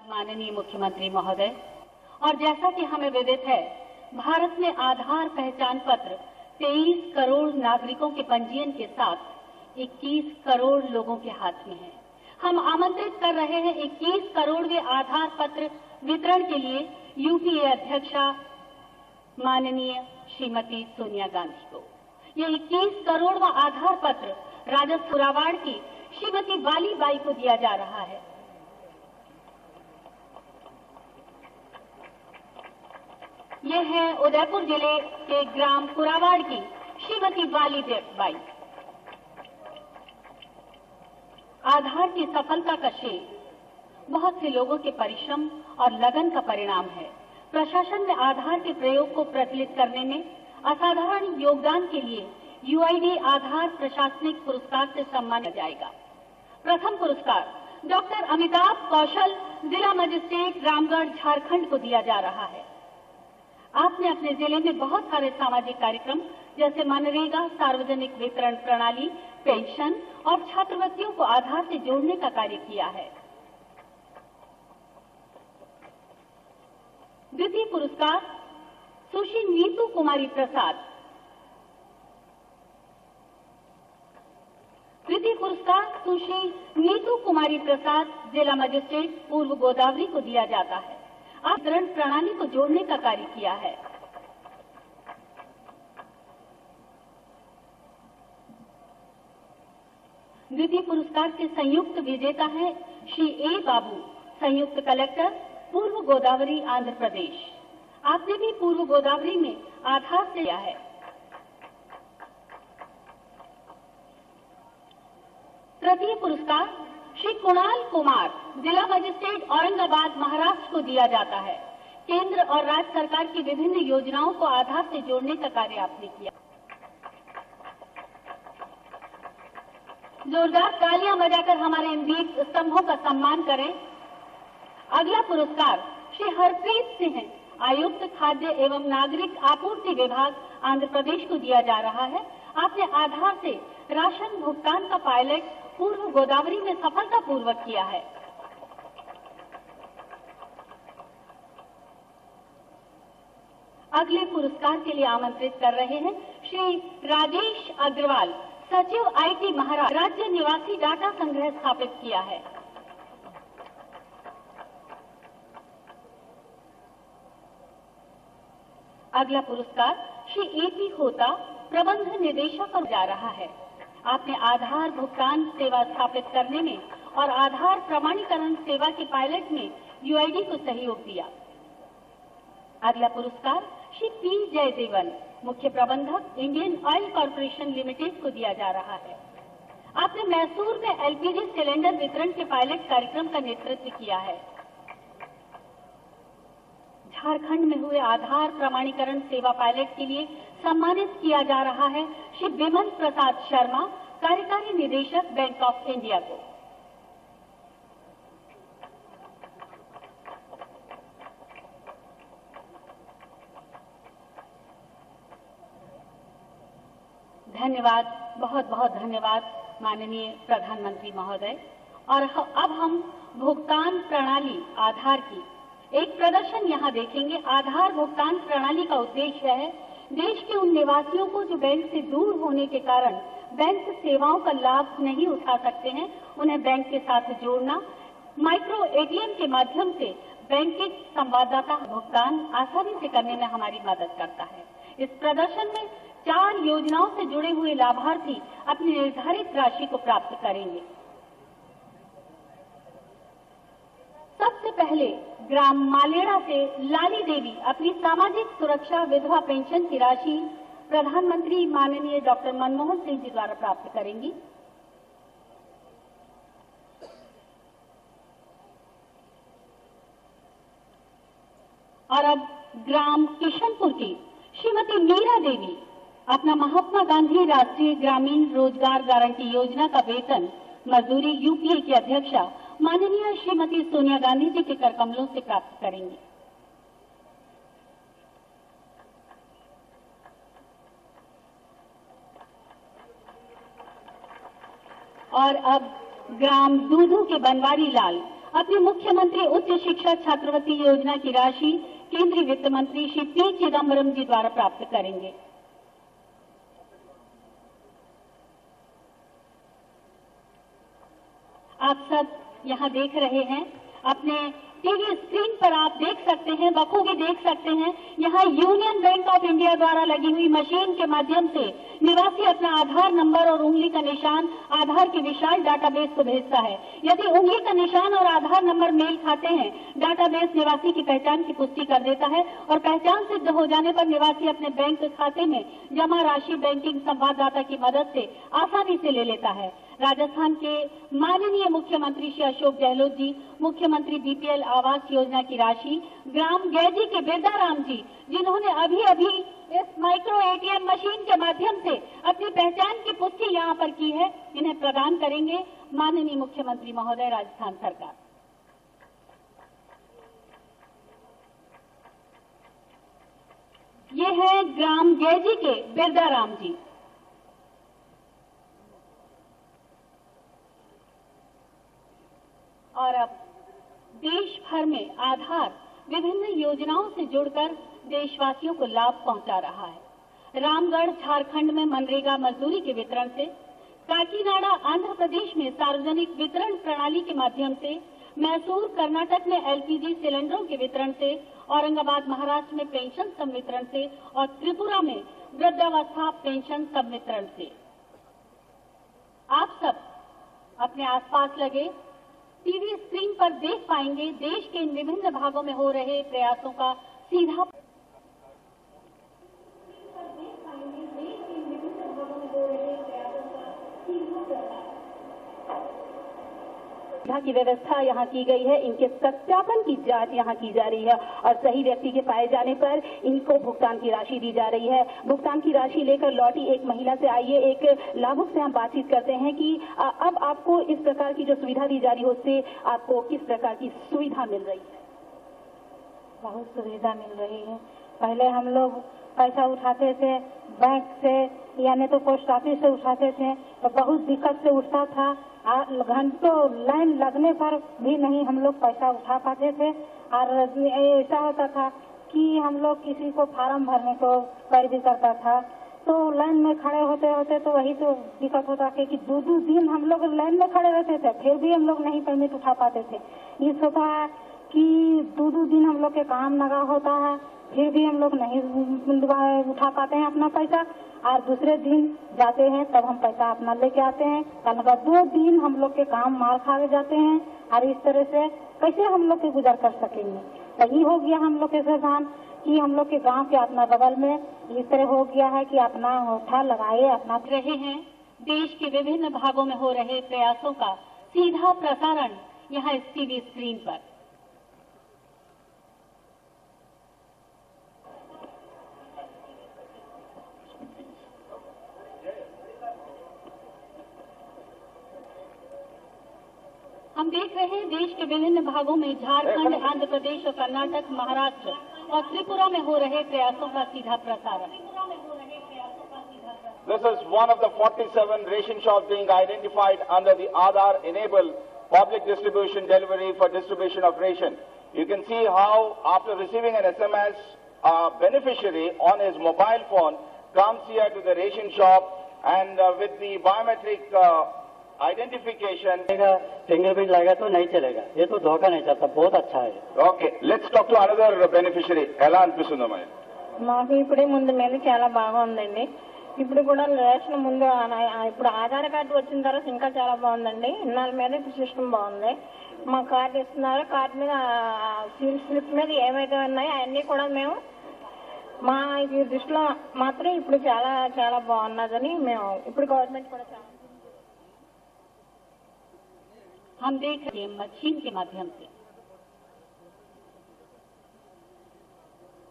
माननीय मुख्यमंत्री महोदय, और जैसा कि हमें विदित है, भारत में आधार पहचान पत्र 23 करोड़ नागरिकों के पंजीयन के साथ 21 करोड़ लोगों के हाथ में है। हम आमंत्रित कर रहे हैं 21 करोड़वें आधार पत्र वितरण के लिए यूपीए अध्यक्षा माननीय श्रीमती सोनिया गांधी को। ये 21 करोड़वां आधार पत्र राजस्थान कुरावाड़ की श्रीमती वाली बाई को दिया जा रहा है। ये है उदयपुर जिले के ग्राम कुरावाड़ की श्रीमती वाली बाई। आधार की सफलता का श्रेय बहुत से लोगों के परिश्रम और लगन का परिणाम है। प्रशासन में आधार के प्रयोग को प्रचलित करने में असाधारण योगदान के लिए यूआईडी आधार प्रशासनिक पुरस्कार से सम्मानित किया जाएगा। प्रथम पुरस्कार डॉक्टर अमिताभ कौशल, जिला मजिस्ट्रेट, रामगढ़, झारखंड को दिया जा रहा है। आपने अपने जिले में बहुत सारे सामाजिक कार्यक्रम जैसे मनरेगा, सार्वजनिक वितरण प्रणाली, पेंशन और छात्रवृत्तियों को आधार से जोड़ने का कार्य किया है। द्वितीय पुरस्कार सुश्री नीतू कुमारी प्रसाद। द्वितीय पुरस्कार सुश्री नीतू कुमारी प्रसाद, जिला मजिस्ट्रेट, पूर्व गोदावरी को दिया जाता है। वितरण प्रणाली को जोड़ने का कार्य किया है। द्वितीय पुरस्कार के संयुक्त विजेता हैं श्री ए बाबू, संयुक्त कलेक्टर, पूर्व गोदावरी, आंध्र प्रदेश। आपने भी पूर्व गोदावरी में आधार से लिया है। तृतीय पुरस्कार श्री कुणाल कुमार, जिला मजिस्ट्रेट, औरंगाबाद, महाराष्ट्र को दिया जाता है। केंद्र और राज्य सरकार की विभिन्न योजनाओं को आधार से जोड़ने का कार्य आपने किया। जोरदार तालियां बजाकर हमारे इन दीप स्तंभों का सम्मान करें। अगला पुरस्कार श्री हरप्रीत सिंह, आयुक्त, खाद्य एवं नागरिक आपूर्ति विभाग, आंध्र प्रदेश को दिया जा रहा है। आपने आधार से राशन भुगतान का पायलट पूर्व गोदावरी में सफलतापूर्वक किया है। अगले पुरस्कार के लिए आमंत्रित कर रहे हैं श्री राजेश अग्रवाल, सचिव आईटी, महाराष्ट्र, राज्य निवासी डाटा संग्रह स्थापित किया है। अगला पुरस्कार श्री एपी होता, प्रबंध निदेशक को जा रहा है। आपने आधार भुगतान सेवा स्थापित करने में और आधार प्रमाणीकरण सेवा के पायलट में यूआईडी को सहयोग दिया। अगला पुरस्कार श्री पी जयदेवन, मुख्य प्रबंधक, इंडियन ऑयल कॉर्पोरेशन लिमिटेड को दिया जा रहा है। आपने मैसूर में एलपीजी सिलेंडर वितरण के पायलट कार्यक्रम का नेतृत्व किया है। झारखंड में हुए आधार प्रमाणीकरण सेवा पायलट के लिए सम्मानित किया जा रहा है श्री विमल प्रसाद शर्मा, कार्यकारी निदेशक, बैंक ऑफ इंडिया को। धन्यवाद, बहुत बहुत धन्यवाद माननीय प्रधानमंत्री महोदय। और अब हम भुगतान प्रणाली आधार की एक प्रदर्शन यहाँ देखेंगे। आधार भुगतान प्रणाली का उद्देश्य है देश के उन निवासियों को जो बैंक से दूर होने के कारण बैंक सेवाओं का लाभ नहीं उठा सकते हैं, उन्हें बैंक के साथ जोड़ना। माइक्रो एटीएम के माध्यम से बैंकिंग संवाददाता भुगतान आसानी से करने में हमारी मदद करता है। इस प्रदर्शन में 4 योजनाओं से जुड़े हुए लाभार्थी अपनी निर्धारित राशि को प्राप्त करेंगे। सबसे पहले ग्राम मालेड़ा से लाली देवी अपनी सामाजिक सुरक्षा विधवा पेंशन की राशि प्रधानमंत्री माननीय डॉक्टर मनमोहन सिंह जी द्वारा प्राप्त करेंगी। और अब ग्राम किशनपुर की श्रीमती मीरा देवी अपना महात्मा गांधी राष्ट्रीय ग्रामीण रोजगार गारंटी योजना का वेतन मजदूरी यूपीए की अध्यक्षा माननीय श्रीमती सोनिया गांधी जी के करकमलों से प्राप्त करेंगी। और अब ग्राम दूधू के बनवारी लाल अपनी मुख्यमंत्री उच्च शिक्षा छात्रवृत्ति योजना की राशि केंद्रीय वित्त मंत्री श्री पी चिदम्बरम जी द्वारा प्राप्त करेंगे। आप सब यहाँ देख रहे हैं, अपने टीवी स्क्रीन पर आप देख सकते हैं, बखूबी देख सकते हैं, यहाँ यूनियन बैंक ऑफ इंडिया द्वारा लगी हुई मशीन के माध्यम से निवासी अपना आधार नंबर और उंगली का निशान आधार के विशाल डाटाबेस को भेजता है। यदि उंगली का निशान और आधार नंबर मेल खाते हैं, डाटाबेस निवासी की पहचान की पुष्टि कर देता है और पहचान सिद्ध हो जाने पर निवासी अपने बैंक खाते में जमा राशि बैंकिंग संवाददाता की मदद से आसानी से ले लेता है। राजस्थान के माननीय मुख्यमंत्री श्री अशोक गहलोत जी मुख्यमंत्री बीपीएल आवास योजना की राशि ग्राम गैजी के बिरदाराम जी, जिन्होंने अभी अभी इस माइक्रो एटीएम मशीन के माध्यम से अपनी पहचान की पुष्टि यहाँ पर की है, इन्हें प्रदान करेंगे माननीय मुख्यमंत्री महोदय राजस्थान सरकार। ये है ग्राम गैजी के बिरदाराम जी। और अब देश भर में आधार विभिन्न योजनाओं से जुड़कर देशवासियों को लाभ पहुंचा रहा है। रामगढ़ झारखंड में मनरेगा मजदूरी के वितरण से, काकीनाडा आंध्र प्रदेश में सार्वजनिक वितरण प्रणाली के माध्यम से, मैसूर कर्नाटक में एलपीजी सिलेंडरों के वितरण से, औरंगाबाद महाराष्ट्र में पेंशन संवितरण से और त्रिपुरा में वृद्धावस्था पेंशन संवितरण से। आप सब अपने आसपास लगे टीवी स्क्रीन पर देख पाएंगे देश के इन विभिन्न भागों में हो रहे प्रयासों का सीधा की व्यवस्था यहाँ की गई है। इनके सत्यापन की जांच यहाँ की जा रही है और सही व्यक्ति के पाए जाने पर इनको भुगतान की राशि दी जा रही है। भुगतान की राशि लेकर लौटी एक महिला से आइए एक लाभुक से हम बातचीत करते हैं कि अब आपको इस प्रकार की जो सुविधा दी जा रही है उससे आपको किस प्रकार की सुविधा मिल रही है? बहुत सुविधा मिल रही है। पहले हम लोग पैसा उठाते थे बैंक से यानी तो पोस्ट ऑफिस से उठाते थे तो बहुत दिक्कत से उठता था। घंटों लाइन लगने पर भी नहीं हम लोग पैसा उठा पाते थे और ऐसा होता था कि हम लोग किसी को फार्म भरने को कर भी करता था तो लाइन में खड़े होते होते तो वही तो दिक्कत होता है कि 2-2 दिन हम लोग लाइन में खड़े रहते थे, फिर भी हम लोग नहीं परमिट उठा पाते थे। इस होता है कि 2-2 दिन हम लोग के काम लगा होता है, फिर भी हम लोग नहीं उठा पाते हैं अपना पैसा और दूसरे दिन जाते हैं तब हम पैसा अपना लेके आते हैं। कल 2 दिन हम लोग के काम मार खा जाते हैं और इस तरह से कैसे हम लोग के गुजर कर सकेंगे। सही हो गया हम लोग के सामान कि हम लोग के गांव के अपना बगल में इस तरह हो गया है कि अपना अंगूठा लगाए अपना रहे हैं। देश के विभिन्न भागों में हो रहे प्रयासों का सीधा प्रसारण यहाँ इस टीवी स्क्रीन पर। हम देख रहे हैं देश के विभिन्न भागों में झारखंड, आंध्र प्रदेश और कर्नाटक, महाराष्ट्र और त्रिपुरा में हो रहे प्रयासों का सीधा प्रसारण। This is one of the 47 ration shops being identified under the Aadhaar-enabled public distribution delivery for distribution of ration. You can see how after receiving an SMS, a beneficiary on his mobile phone comes here to the ration shop and with the biometric identification. Fingerprint लगा तो नहीं चलेगा, ये तो धोखा नहीं चलता, बहुत अच्छा है। Okay, let's talk to another beneficiary. ఎలా అనిపిస్తుందమ్మా? మాకు ఇప్పుడే ముందు మీద చాలా బాగుందండి. ఇప్పుడు కూడా రేషన్ ముందు ఇప్పుడు ఆధార్ కార్డు వచ్చిన తర్వాత ఇంకా చాలా బాగుందండి. ఇన్నాళ్ళ మీద ఇప్పుడు సిస్టమ్ బాగుంది. మా కార్డు ఇస్తున్నారు, కార్డు మీద స్లిప్ మీద ఏమైతే ఉన్నాయో అవన్నీ కూడా మేము మా దృష్టిలో మాత్రం ఇప్పుడు చాలా చాలా బాగున్నదని మేము ఇప్పుడు గవర్నమెంట్ కూడా చాలా हम देख रहे हैं मशीन के माध्यम से।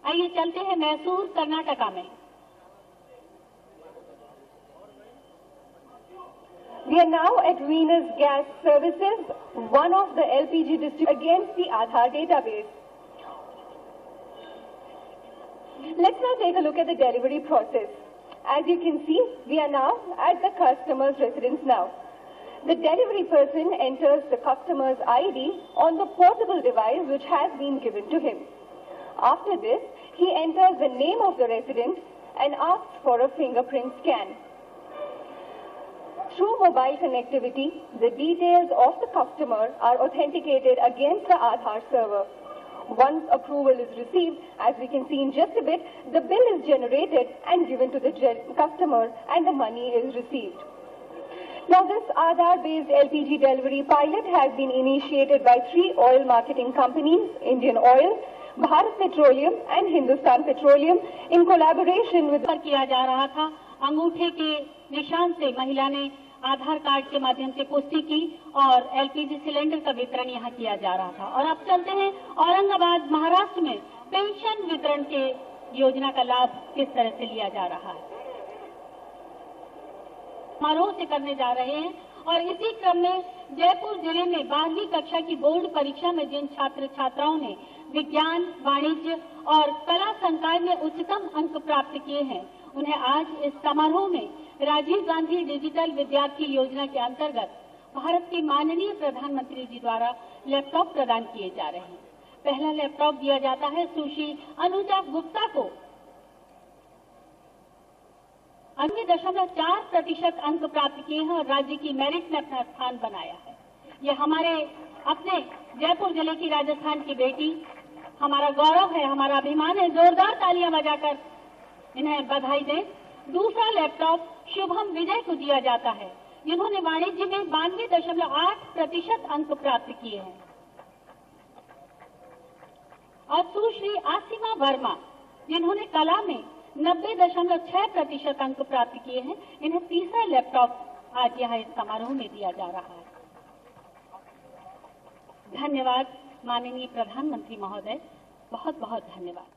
आइए चलते हैं मैसूर कर्नाटका में। We are now at Venus Gas Services, one of the LPG distributors against the Aadhaar database. Let's now take a look at the delivery process. As you can see, we are now at the customer's residence now. The delivery person enters the customer's ID on the portable device which has been given to him. After this, he enters the name of the resident and asks for a fingerprint scan. Through mobile connectivity, the details of the customer are authenticated against the Aadhaar server. Once approval is received, as we can see in just a bit, the bill is generated and given to the customer and the money is received. Now, this Aadhaar-based LPG delivery pilot has been initiated by 3 oil marketing companies, Indian Oil, Bharat Petroleum and Hindustan Petroleum, in collaboration with... किया जा रहा था, अंगूठे के निशान से महिला ने आधार कार्ड के माध्यम से पुष्टि की और एलपीजी सिलेंडर का वितरण यहाँ किया जा रहा था। और अब चलते हैं औरंगाबाद, महाराष्ट्र में पेंशन वितरण के योजना का लाभ किस तरह से लिया जा रहा है, समारोह से करने जा रहे हैं। और इसी क्रम में जयपुर जिले में 12वीं कक्षा की बोर्ड परीक्षा में जिन छात्र छात्राओं ने विज्ञान, वाणिज्य और कला संकाय में उच्चतम अंक प्राप्त किए हैं, उन्हें आज इस समारोह में राजीव गांधी डिजिटल विद्यार्थी योजना के अंतर्गत भारत के माननीय प्रधानमंत्री जी द्वारा लैपटॉप प्रदान किए जा रहे हैं। पहला लैपटॉप दिया जाता है सुश्री अनुजा गुप्ता को। 98.4% अंक प्राप्त किए हैं और राज्य की मेरिट में अपना स्थान बनाया है। ये हमारे अपने जयपुर जिले की राजस्थान की बेटी, हमारा गौरव है, हमारा अभिमान है। जोरदार तालियां बजाकर इन्हें बधाई दें। दूसरा लैपटॉप शुभम विजय को दिया जाता है, जिन्होंने वाणिज्य में 92.8% अंक प्राप्त किए हैं। और सुश्री आसिमा वर्मा, जिन्होंने कला में 90.6% अंक प्राप्त किए हैं, इन्हें तीसरा लैपटॉप आज यहाँ इस समारोह में दिया जा रहा है। धन्यवाद माननीय प्रधानमंत्री महोदय, बहुत बहुत धन्यवाद।